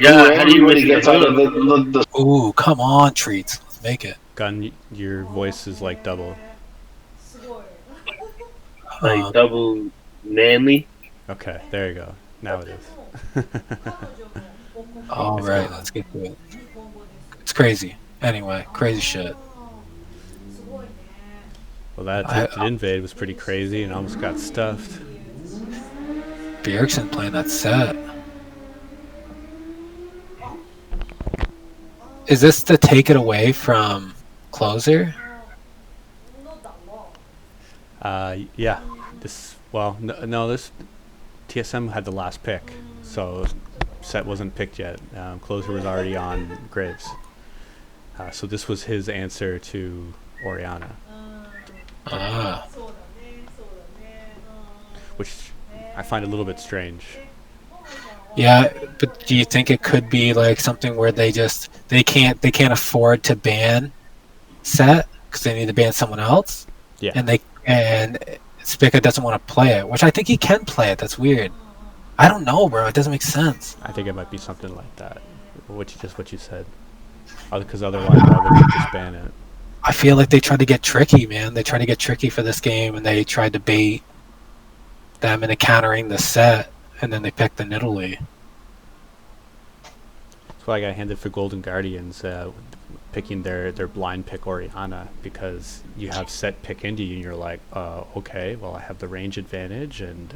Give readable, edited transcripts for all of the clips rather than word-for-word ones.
Yeah, how do you miss gets out of the Ooh, come on, Treats. Let's make it. Gun, your voice is like double. like Uh, double manly? Okay, there you go. Now it is. all It's right, good. let's get to it. It's crazy. Anyway, crazy shit. Well, that I, attempted invade was pretty crazy and almost got stuffed. Bjergsen playing that set. Is this to take it away from closer? Yeah. This TSM had the last pick, so set wasn't picked yet. Closer was already on Graves. So this was his answer to Oriana, Ah, which I find a little bit strange. yeah, but do you think it could be like something where they can't afford to ban set because they need to ban someone else, Yeah, and Spica doesn't want to play it, which I think he can play it. That's weird. I don't know, bro. It doesn't make sense. I think it might be something like that. What you said. Because otherwise, why would they just ban it? I feel like they tried to get tricky, man. They tried to get tricky for this game, and they tried to bait them into countering the set, and then they picked the Nidalee. That's why I got handed for Golden Guardians, picking their blind pick Oriana, because you have set pick Indy and you're like, okay, well I have the range advantage and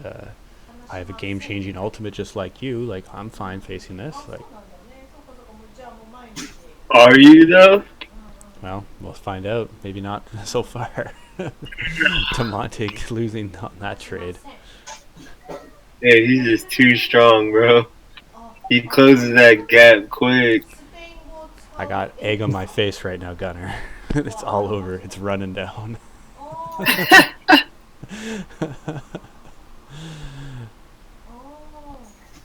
I have a game-changing ultimate just like you. Like I'm fine facing this. Like, Are you though? well, we'll find out. Maybe not so far. Demonte losing on that trade. Yeah, he's just too strong, bro. He closes that gap quick. I got egg on my face right now, Gunner. It's all over. It's running down.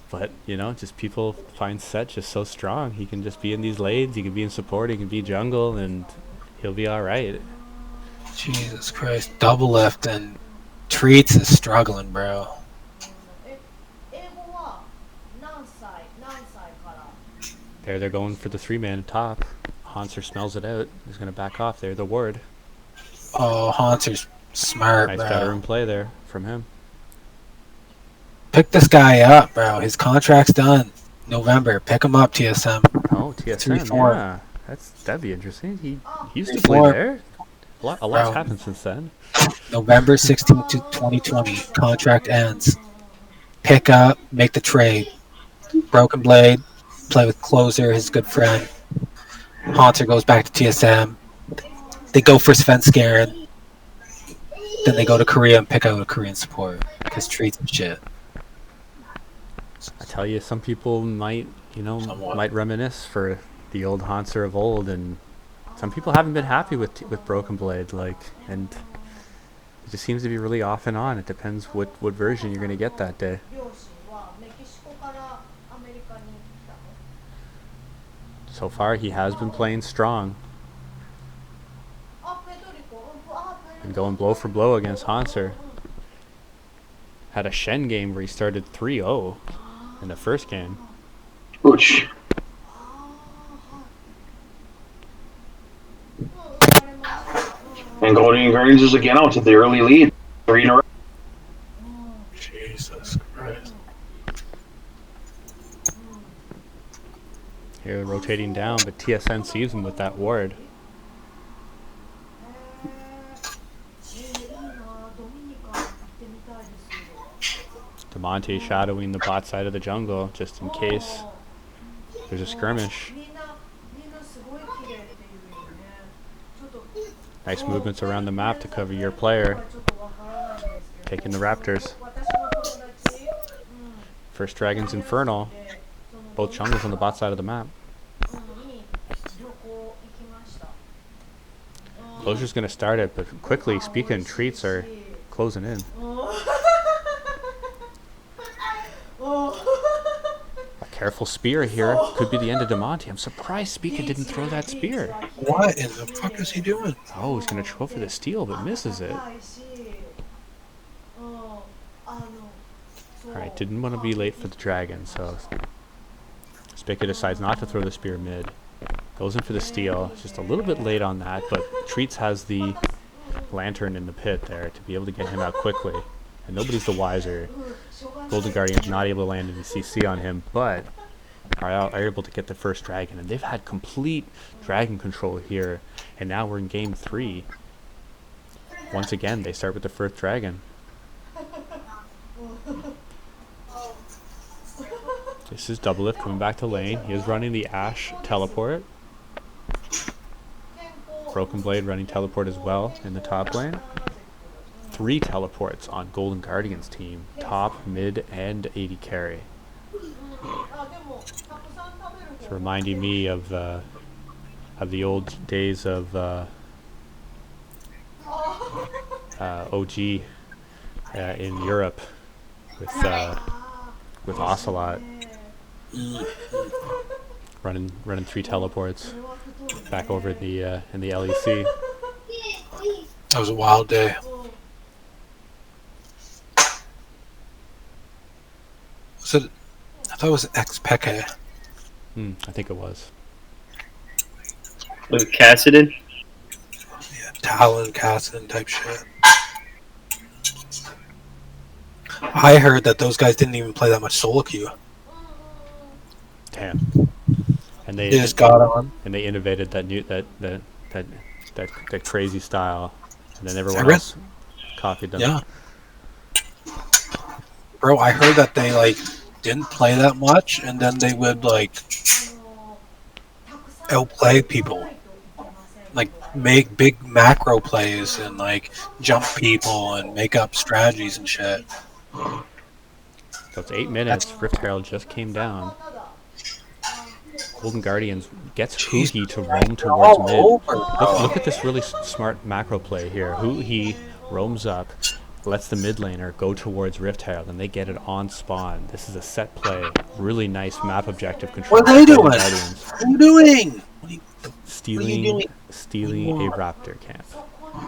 But, just people find Set just so strong. He can just be in these lanes, he can be in support, he can be jungle, and he'll be alright. Jesus Christ, double lift and Treats is struggling, bro. There they're going for the 3-man top. Hanser smells it out. He's going to back off there. The ward. Oh, Haunter's smart, Nice bro. veteran play there from him. Pick this guy up, bro. His contract's done. November. Pick him up, TSM. Oh, TSM, 3-4. yeah. That'd be interesting. He used to play 3-4. there. A lot's happened since then. November 16th to 2020. Contract ends. Pick up, make the trade. Broken Blade, play with Closer, his good friend. Haunter goes back to TSM. They go for Svenskeren. Then they go to Korea and pick out a Korean support because Treats and shit. I tell you, some people might reminisce for the old Hanser of old, and some people haven't been happy with Broken Blade, and it just seems to be really off and on. It depends what version you're gonna get that day. So far, he has been playing strong and going blow for blow against Hanser. Had a Shen game where he started 3-0 in the first game. Ouch. And Golden Guardians is again out to the early lead. 3 in a row. Jesus Christ. Here rotating down, but TSN sees him with that ward. Demonte shadowing the bot side of the jungle just in case there's a skirmish. Nice movements around the map to cover your player. Taking the Raptors. First Dragon's Infernal. Both jungles on the bot side of the map. Closure's going to start it, but quickly, Spica and Treats are closing in. A careful spear here. Could be the end of Demonte. I'm surprised Spica didn't throw that spear. What in the fuck is he doing? Oh, he's going to go for the steal, but misses it. Alright, didn't want to be late for the dragon, so Spica decides not to throw the spear mid. Goes in for the steal. Just a little bit late on that, but Treats has the lantern in the pit there to be able to get him out quickly. And nobody's the wiser. Golden Guardian's not able to land any CC on him, but are able to get the first dragon. And they've had complete dragon control here. And now we're in game 3. Once again, they start with the first dragon. This is Doublelift coming back to lane. He is running the Ashe teleport. Broken Blade running teleport as well in the top lane. 3 teleports on Golden Guardian's team. Top, mid, and AD carry. It's reminding me of the old days of OG in Europe with Ocelot running 3 teleports back over in the LEC. That was a wild day. I thought it was ex-Peke. I think it was. With Cassidon? Yeah, Talon, Cassidon type shit. I heard that those guys didn't even play that much solo queue. Damn. And they just got on. And they innovated that crazy style, and then everyone else copied them. Yeah. Bro, I heard that they like didn't play that much, and then they would like outplay people, like make big macro plays and like jump people and make up strategies and shit. So it's 8 minutes. Rift Herald just came down. Golden Guardians gets Huhi to roam towards mid. Look at this really smart macro play here. Huhi roams up, lets the mid laner go towards Rift Herald, and they get it on spawn. This is a set play. Really nice map objective control. What are they doing? What are you doing? Stealing a Raptor camp.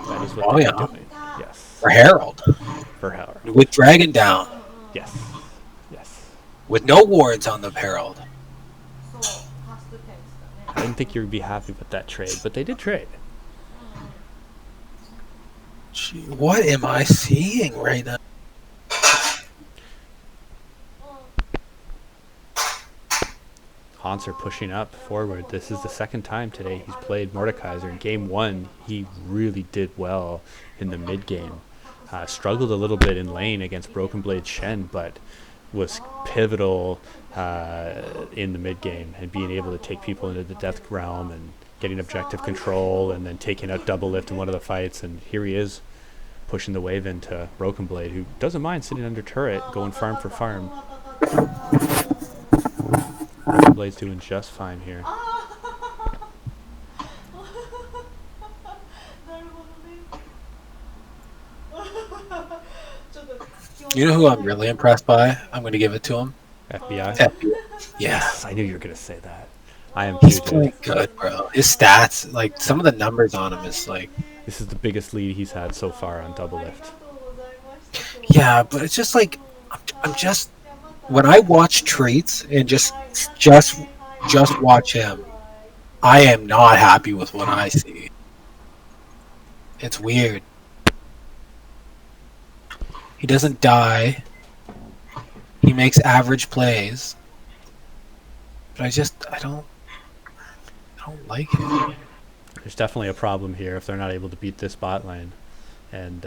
That is what they're doing. Yes. For Herald. For Herald. With Dragon down. Yes. Yes. With no wards on the Herald. I didn't think you would be happy with that trade, but they did trade. Gee, what am I seeing right now? Haunts are pushing up forward. This is the second time today he's played Mordekaiser. In game 1, he really did well in the mid game. Struggled a little bit in lane against Broken Blade Shen, but was pivotal in the mid game and being able to take people into the death realm and getting objective control and then taking out Doublelift in one of the fights. And here he is pushing the wave into Broken Blade, who doesn't mind sitting under turret, going farm for farm. Broken Blade's doing just fine here. You know who I'm really impressed by? I'm going to give it to him. FBI? Yes, I knew you were going to say that. I am He's playing good, bro. His stats, like some of the numbers on him is like... This is the biggest lead he's had so far on Doublelift. Yeah, but it's just like... I'm just... When I watch Treats and just watch him, I am not happy with what I see. It's weird. He doesn't die. He makes average plays. But I don't like it. There's definitely a problem here if they're not able to beat this bot lane. And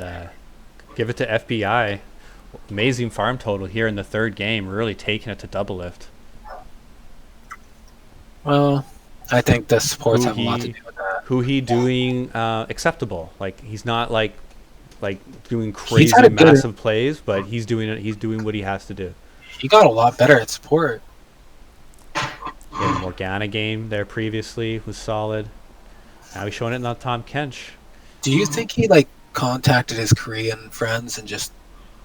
give it to FBI. Amazing farm total here in the third game, really taking it to Doublelift. Well, I think the supports have a lot to do with that. Huhi doing acceptable. Like he's not like doing crazy massive plays, but he's doing it. He's doing what he has to do. He got a lot better at support. The Morgana game there previously was solid. Now he's showing it in the Tom Kench. Do you think he like contacted his Korean friends and just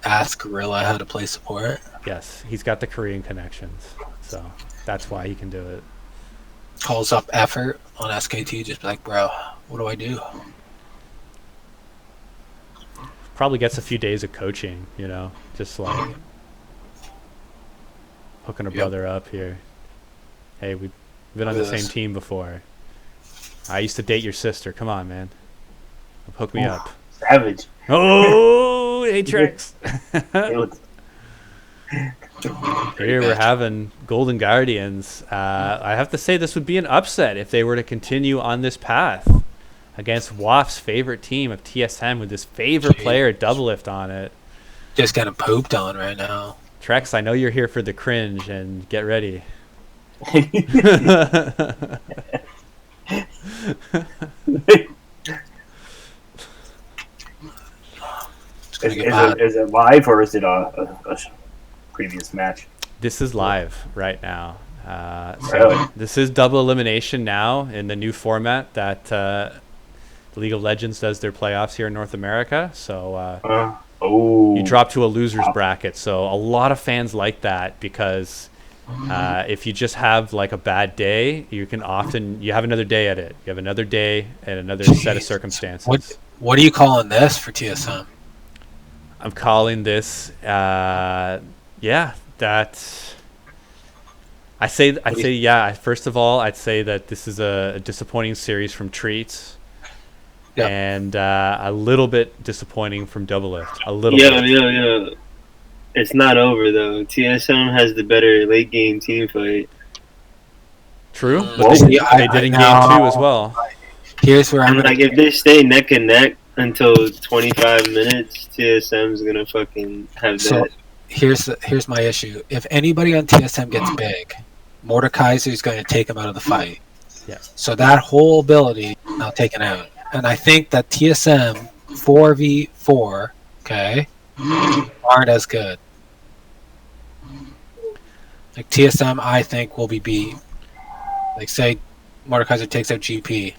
asked Gorilla how to play support? Yes, he's got the Korean connections, so that's why he can do it. Calls up effort on SKT, just be like, bro, what do I do? Probably gets a few days of coaching, you know, just like hooking a brother up here. Hey, we've been on the same team before. I used to date your sister. Come on, man. Hook me up. Savage. Oh, hey, Trex. Here we're having Golden Guardians. I have to say this would be an upset if they were to continue on this path against Waff's favorite team of TSM with his favorite player Doublelift on it. Just getting pooped on right now. Trex, I know you're here for the cringe, and get ready. Is it live or is it a previous match? This is live right now. Really? This is double elimination now in the new format that League of Legends does their playoffs here in North America. So you drop to a loser's bracket. So a lot of fans like that because if you just have like a bad day, you have another day at it. You have another day and another set of circumstances. What are you calling this for TSM? I'm calling this, that I say, first of all, I'd say that this is a disappointing series from Treats. Yep. And a little bit disappointing from Doublelift. A little bit. Yeah. It's not over, though. TSM has the better late game team fight. True. But they did in game 2 as well. Here's where I'm like, if they stay neck and neck until 25 minutes, TSM's gonna fucking have that. So here's my issue. If anybody on TSM gets big, Mordekaiser's going to take him out of the fight. Yeah. So that whole ability now taken out. And I think that TSM 4v4, okay, aren't as good. Like TSM, I think will be beat. Like say, Mordekaiser takes out GP.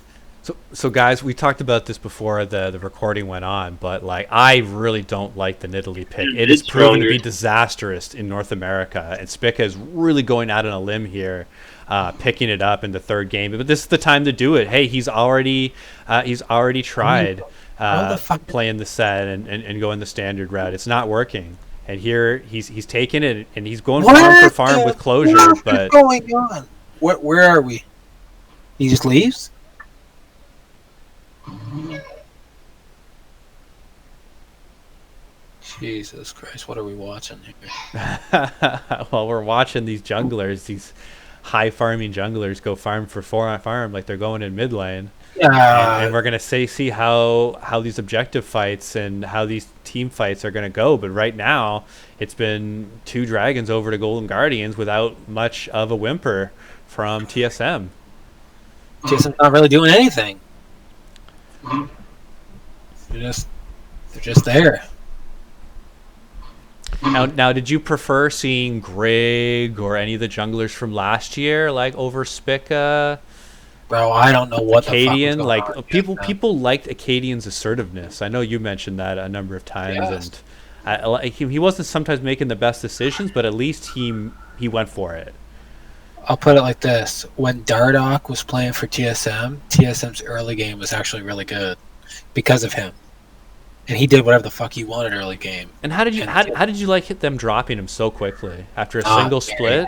So guys, we talked about this before the recording went on, but like I really don't like the Nidalee pick. It is proven to be disastrous in North America, and Spica is really going out on a limb here, picking it up in the third game. But this is the time to do it. Hey, he's already tried playing the set and going the standard route. It's not working, and here he's taking it and he's going farm for farm with closure. But what's going on? Where are we? He just leaves. Jesus Christ, what are we watching here? Well, we're watching these junglers, these high farming junglers go farm for farm like they're going in mid lane. And we're going to see how these objective fights and how these team fights are going to go. But right now, it's been 2 dragons over to Golden Guardians without much of a whimper from TSM. TSM's not really doing anything. They're just there. Now, did you prefer seeing Greg or any of the junglers from last year, like over Spica? Bro, I don't know what Acadian, the fuck was like going on. people liked Acadian's assertiveness. I know you mentioned that a number of times, and he wasn't sometimes making the best decisions, but at least he went for it. I'll put it like this: when Dardoch was playing for TSM's early game was actually really good because of him, and he did whatever the fuck he wanted early game. And how did you like them dropping him so quickly after a single split?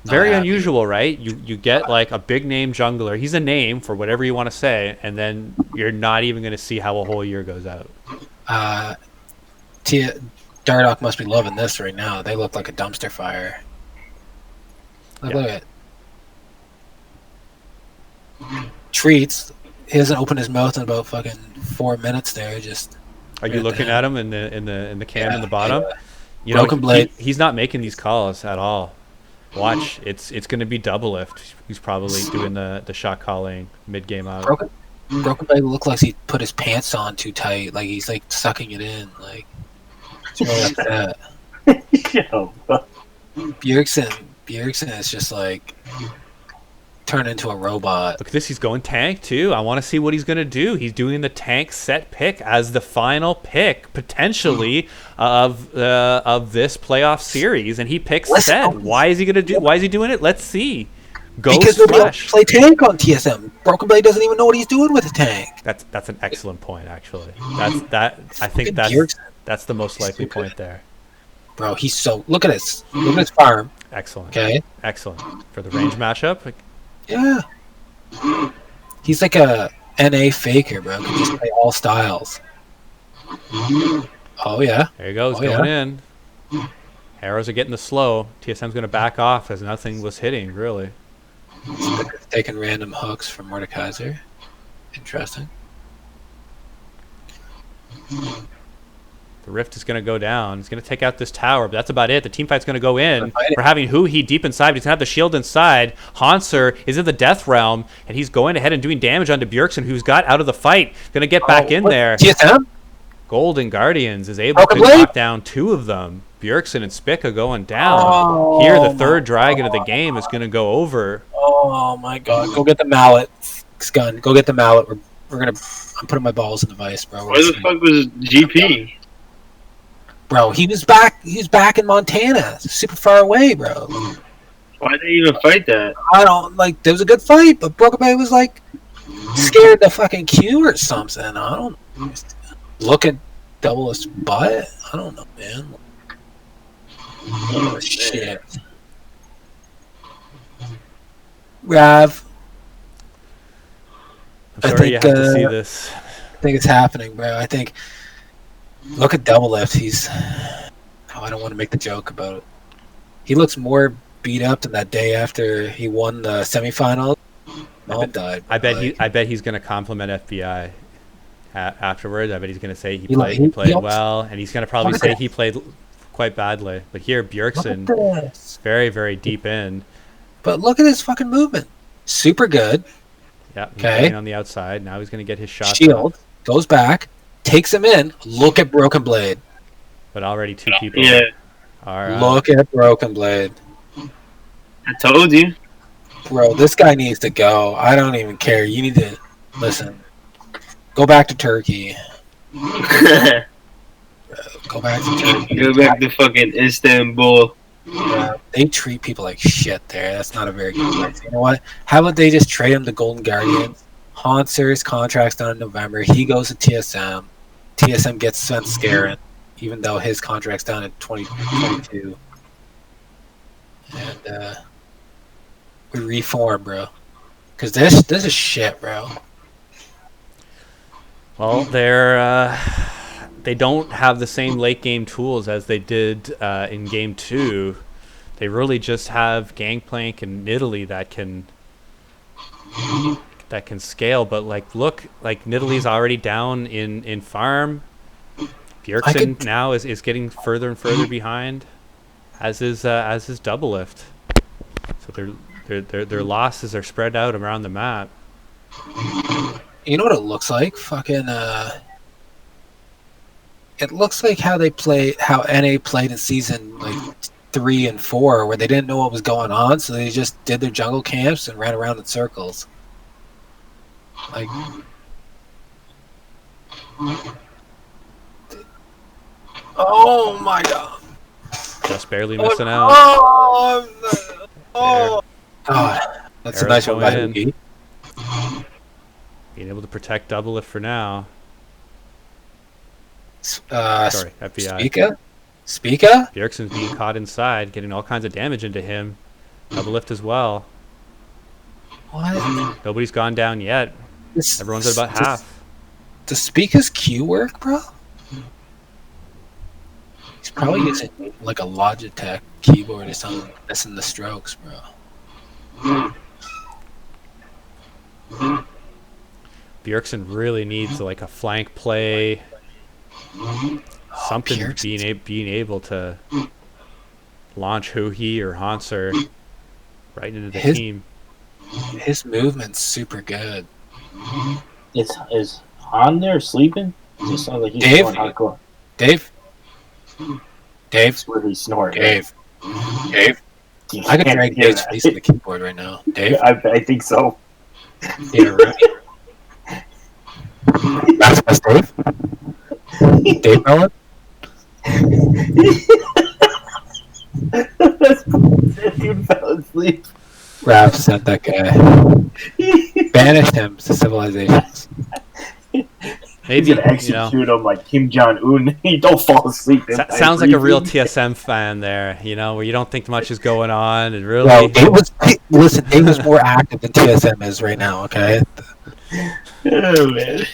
Very unusual, right? You get like a big name jungler. He's a name for whatever you want to say, and then you're not even going to see how a whole year goes out. Dardoch must be loving this right now. They look like a dumpster fire. Look at it. Treats. He hasn't opened his mouth in about fucking 4 minutes there. Just. Are you looking at him in the cam in the bottom? You Broken know, Blade. He's not making these calls at all. Watch, it's going to be Doublelift. He's probably doing the shot calling mid game out. Broken Blade looks like he put his pants on too tight. Like he's like sucking it in. Like it's really like that. Bjergsen is just like turned into a robot. Look at this, he's going tank too. I want to see what he's going to do. He's doing the tank set pick as the final pick potentially of this playoff series, and he picks set. Why is he doing it? Let's see. Because nobody else play tank on TSM. Broken Blade doesn't even know what he's doing with the tank. That's an excellent point, actually. I think that's the most likely point there. Bro, he's so look at his farm. Excellent. Okay. Excellent. For the range matchup, like, Yeah. He's like a NA faker, bro. Can just play all styles. Oh yeah. there he goes, Oh, going yeah. in. Arrows are getting the slow. TSM's going to back off as nothing was hitting, really. Taking random hooks from Mordekaiser. Interesting. The Rift is going to go down. He's going to take out this tower, but that's about it. The team fight's going to go in. We're having Huhi deep inside, but he's going to have the shield inside. Hanser is in the death realm, and he's going ahead and doing damage onto Bjergsen, who's got out of the fight. Going to get back in there. TSM? Golden Guardians is able to knock down 2 of them. Bjergsen and Spica going down. Here, the third dragon of the game is going to go over. Oh my god. Go get the mallet. Gun. Go get the mallet. I'm putting my balls in the vice, bro. Where the fuck was GP? Bro, he was back in Montana. Super far away, bro. Why'd they even fight that? I don't like. There was a good fight, but Broken Blade was like scared the fucking Q or something. I don't look at Double's butt. I don't know, man. Oh shit, Rav. I'm sorry you have to see this. I think it's happening, bro. I think. Look at Double Lift. I don't want to make the joke about it. He looks more beat up than that day after he won the semifinals. I bet he's going to compliment FBI afterwards. I bet he's going to say he played well, and he's going to probably say he played quite badly. But here, Bjergsen, very, very deep in. But look at his fucking movement. Super good. Yeah, he's playing on the outside. Now he's going to get his shot. Shield, goes back, takes him in. Look at Broken Blade. But already 2 people are... Look at Broken Blade. I told you. Bro, this guy needs to go. I don't even care. You need to... Listen. Go back to Turkey. Go back to Turkey. Go back to fucking Istanbul. They treat people like shit there. That's not a very good place. You know what? How about they just trade him to Golden Guardians? Hanser's contract's done in November. He goes to TSM. TSM gets Sven Skaren, even though his contract's done in 2022. And we reform, bro. Because this is shit, bro. Well, they don't have the same late game tools as they did in game 2. They really just have Gangplank and Nidalee that can scale. But look, Nidalee's already down in farm. Bjergsen now is getting further and further behind, as is Doublelift. So their losses are spread out around the map. You know what it looks like? Fucking it looks like how NA played in season 3 and 4, where they didn't know what was going on, so they just did their jungle camps and ran around in circles. Oh my god! Just barely missing out. God, that's a nice one by Hugi. Being able to protect Doublelift for now. Sorry, FBI. Spica? Bjergsen's being caught inside, getting all kinds of damage into him. Doublelift as well. What? Nobody's gone down yet. Everyone's at about half. Does Spica's Q work, bro? He's probably using a Logitech keyboard or something, missing the strokes, bro. Bjergsen really needs a flank play. Something being able to launch Huhi or Hanser right into the team. His movement's super good. Is Han there sleeping? It just sounds like he's going hardcore. Dave? That's where he's snoring. Dave? I could drag Dave's face on the keyboard right now. Dave? I think so. Yeah, right. That's Dave? Dave Mellon? That dude fell asleep. Raph sent that guy. Banished him to civilizations. He's Maybe, gonna execute him like Kim Jong-un. He don't fall asleep. Sounds like a real TSM fan there, where you don't think much is going on, and really. Well, Dave was more active than TSM is right now. Okay. Oh man.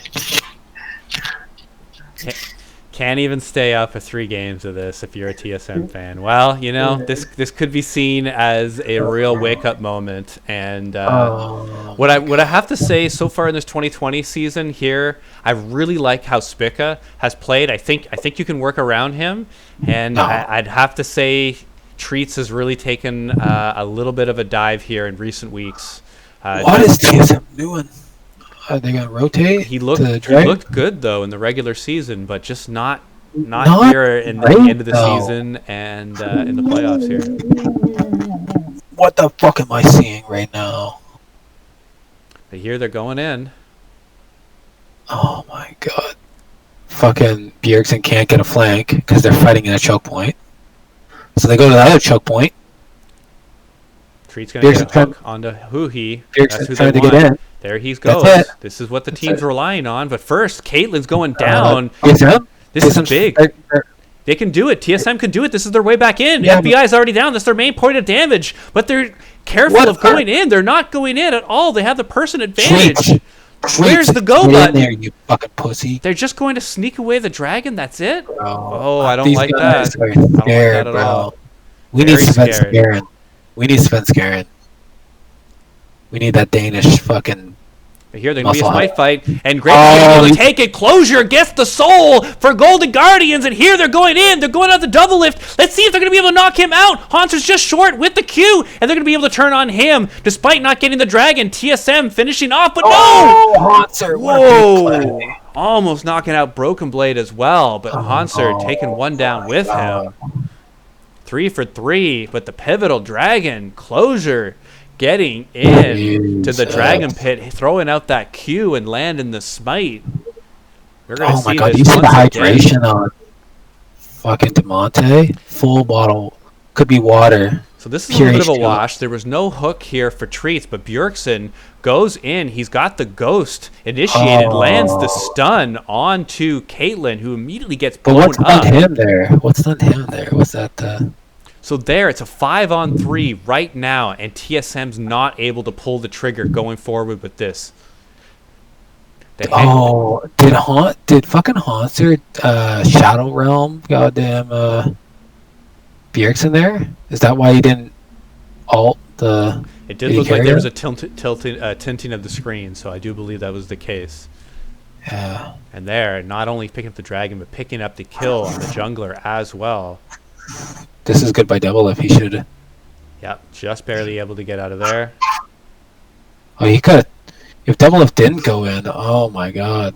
Can't even stay up for 3 games of this if you're a TSM fan. Well, this could be seen as a real wake-up moment. And what I have to say so far in this 2020 season here, I really like how Spica has played. I think you can work around him, and I'd have to say Treats has really taken a little bit of a dive here in recent weeks. What is TSM doing? Are they gonna rotate? He looked good though in the regular season, but just not here in the end of the season and in the playoffs here. What the fuck am I seeing right now? But here they're going in. Oh my god! Fucking Bjergsen can't get a flank because they're fighting in a choke point. So they go to the other choke point. Treat's gonna get a hook onto Huhi. That's who they want. To get in. There he goes. This is what the team's relying on. But first, Caitlyn's going down. This is big. They can do it. TSM can do it. This is their way back in. Yeah, FBI is already down. That's their main point of damage. But they're careful of going in. They're not going in at all. They have the person advantage. Where's the go button? There, you fucking pussy. They're just going to sneak away the dragon. That's it. Oh, I don't like that. I don't like that at all. We need Sven Skaren. We need Sven Skaren. We need that Danish fucking. Here they're going to be a smite fight, and Grape's going to be able to take it. Closure gets the soul for Golden Guardians, and here they're going in. They're going out the double lift. Let's see if they're going to be able to knock him out. Haunter's just short with the Q, and they're going to be able to turn on him, despite not getting the dragon. TSM finishing off, but no! Haunter, whoa! Almost knocking out Broken Blade as well, but Haunter taking one down with him. 3 for 3, but the pivotal dragon, Closure, getting in to the dragon pit, throwing out that Q and landing the smite. We're gonna see god, this you see the hydration again. on fucking DeMonte? Full bottle. Could be water. So this is a little bit of a wash. There was no hook here for Treats, but Bjergsen goes in. He's got the ghost initiated, lands the stun onto Caitlyn, who immediately gets blown up. But what's done him there? What's done him there? What's that? So there, it's a 5-on-3 right now, and TSM's not able to pull the trigger going forward with this. Did fucking Haunter Shadow Realm goddamn Bjergsen there? Is that why he didn't ult the? It did look like there was a tinting of the screen, so I do believe that was the case. Yeah. And there, not only picking up the dragon, but picking up the kill on the jungler as well. This is good by Double if he should. Yep, just barely able to get out of there. Oh, he could. If Double If didn't go in, oh my god.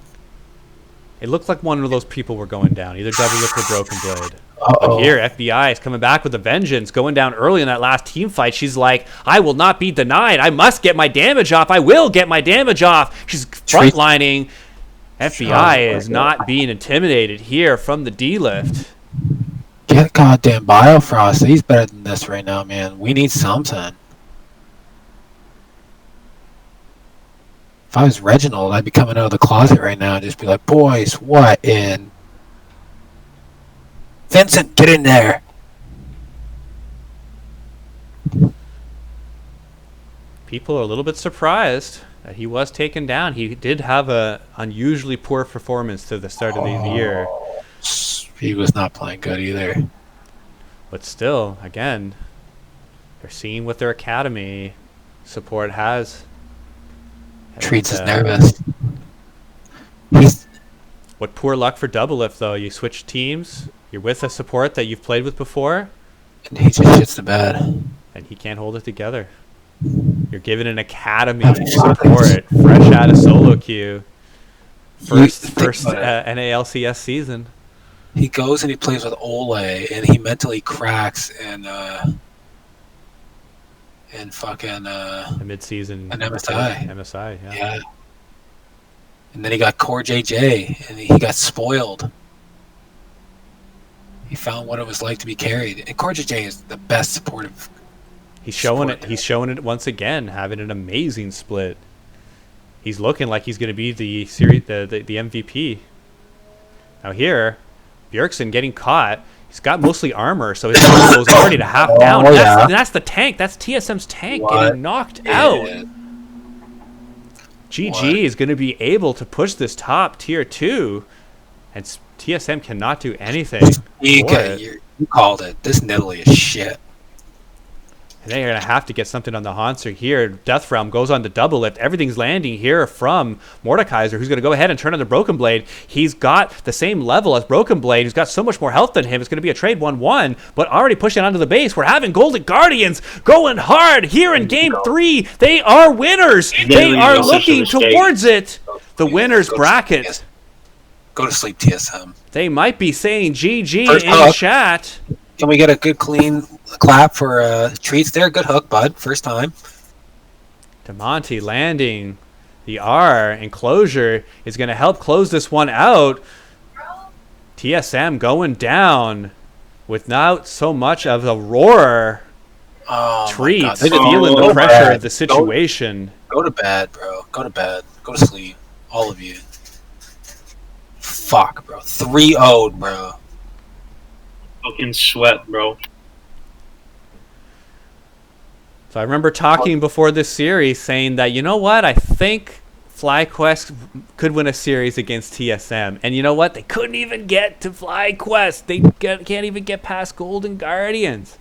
It looked like one of those people were going down, either Double If or Broken Blade. Uh-oh. But here, FBI is coming back with a vengeance, going down early in that last team fight. She's like, I will not be denied. I must get my damage off. I will get my damage off. She's frontlining. FBI is not being intimidated here from the D-Lift. Get goddamn Biofrost. He's better than this right now, man. We need something. If I was Reginald, I'd be coming out of the closet right now and just be like, boys, what in? Vincent, get in there. People are a little bit surprised that he was taken down. He did have a unusually poor performance to the start of the year. He was not playing good either. But still, again, they're seeing what their academy support has. Treats is nervous. What poor luck for Double Lift, though. You switch teams, you're with a support that you've played with before, and he just shits the bed. And he can't hold it together. You're given an academy support, fresh out of solo queue. First NALCS season. He goes and he plays with Ole, and he mentally cracks and fucking a mid-season an MSI. MSI, yeah. And then he got Core JJ, and he got spoiled. He found what it was like to be carried, and Core JJ is the best supportive. He's showing it. He's showing it once again, having an amazing split. He's looking like he's going to be the series, the MVP Now here, Bjergsen getting caught. He's got mostly armor, so his health goes already to half down. And that's the tank. That's TSM's tank getting knocked out. GG is going to be able to push this top tier 2, and TSM cannot do anything. You called it. This Nidalee is shit. And they're going to have to get something on the Hanser here. Death Realm goes on the double lift. Everything's landing here from Mordekaiser, who's going to go ahead and turn on the Broken Blade. He's got the same level as Broken Blade, who's got so much more health than him. It's going to be a trade 1-1, but already pushing onto the base. We're having Golden Guardians going hard here in Game 3. They are winners. They are looking towards it. The winners bracket. Go to sleep, TSM. They might be saying GG in chat. Can we get a good clean clap for Treats there? Good hook, bud. First time. DeMonte landing the R, and Closure is going to help close this one out. TSM going down without so much of a roar. Treats feeling the pressure of the situation. Go to bed, bro. Go to bed. Go to sleep. All of you. Fuck, bro. 3-0'd, bro. Fucking sweat, bro. So I remember talking before this series saying that, you know what, I think FlyQuest could win a series against TSM. And you know what? They couldn't even get to FlyQuest. They can't even get past Golden Guardians.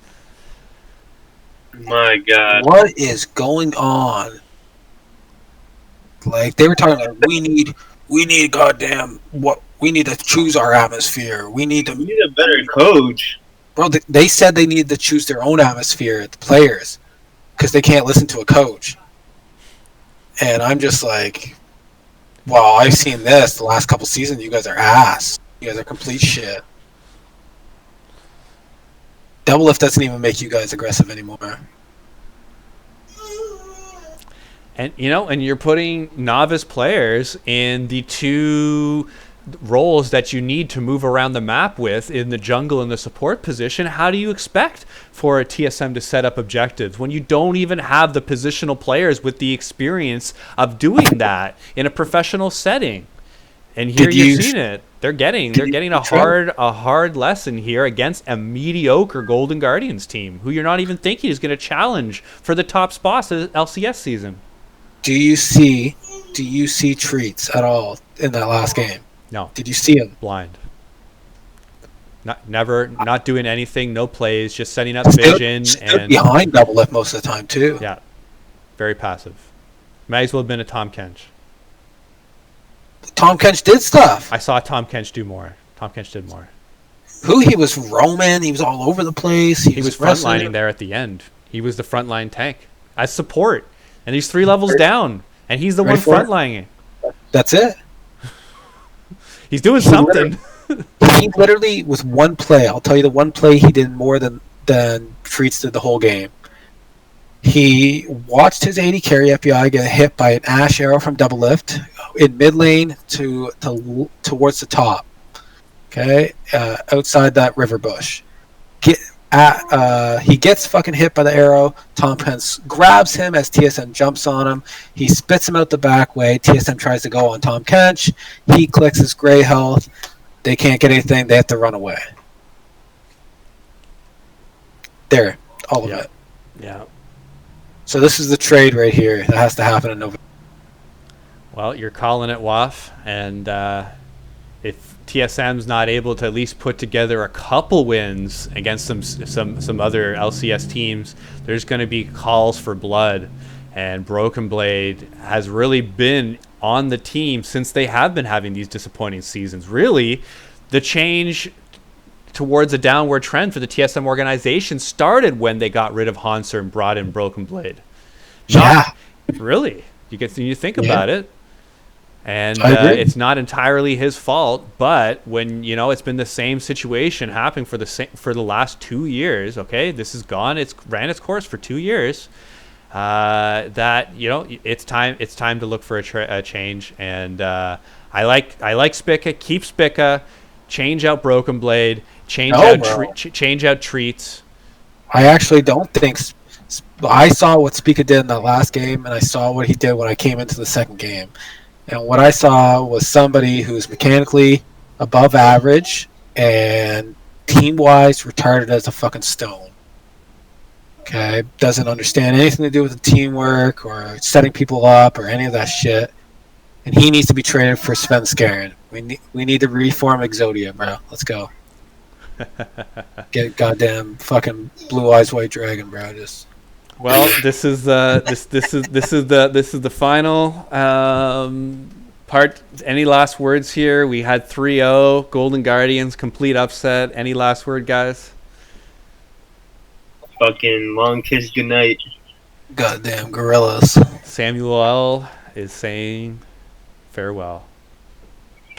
My God. What is going on? Like, they were talking like, we need goddamn, we need to choose our atmosphere. We need a better coach. Bro, they said they needed to choose their own atmosphere, the players, because they can't listen to a coach. And I'm just like, well, I've seen this the last couple seasons. You guys are ass. You guys are complete shit. Double lift doesn't even make you guys aggressive anymore. And and you're putting novice players in the two roles that you need to move around the map with in the jungle and the support position. How do you expect for a TSM to set up objectives when you don't even have the positional players with the experience of doing that in a professional setting? And here you've seen it. They're getting a hard lesson here against a mediocre Golden Guardians team who you're not even thinking is going to challenge for the top spots of the LCS season. Do you see Treats at all in that last game? No. Did you see him? Blind. Not doing anything, no plays, just setting up vision and behind double lift most of the time too. Yeah. Very passive. Might as well have been a Tom Kench. Tom Kench did stuff. I saw Tom Kench do more. Tom Kench did more. He was roaming, he was all over the place. He was frontlining there at the end. He was the frontline tank as support. And he's 3 levels down. And he's the one frontlining. That's it. He's doing something. He literally, with one play, I'll tell you the one play he did more than Treats did the whole game. He watched his AD carry FBI get hit by an Ash arrow from double lift in mid lane towards the top. Okay, outside that river bush. He gets fucking hit by the arrow. Tom Pence grabs him as TSM jumps on him. He spits him out the back way. TSM tries to go on Tom Kench. He clicks his gray health. They can't get anything. They have to run away. There, all of it. Yeah. So this is the trade right here that has to happen in November. Well, you're calling it, Waff, and if TSM's not able to at least put together a couple wins against some other LCS teams, there's going to be calls for blood. And Broken Blade has really been on the team since they have been having these disappointing seasons. Really, the change towards a downward trend for the TSM organization started when they got rid of Hanser and brought in Broken Blade. Really, you think about it. And it's not entirely his fault, but when it's been the same situation happening for the last 2 years. Okay, this is gone. It's ran its course for 2 years. That it's time to look for a change. And I like Spica. Keep Spica. Change out Broken Blade. Change out Treats. I actually don't think. I saw what Spica did in that last game, and I saw what he did when I came into the second game. And what I saw was somebody who's mechanically above average, and team-wise retarded as a fucking stone. Okay, doesn't understand anything to do with the teamwork or setting people up or any of that shit. And he needs to be traded for Svenskeren. We need to reform Exodia, bro. Let's go. Get goddamn fucking blue eyes white dragon, bro. Just Well, this is the final part. Any last words here? We had 3-0 Golden Guardians, complete upset. Any last word, guys? Fucking long kiss goodnight. goddamn gorillas. Samuel L. is saying farewell.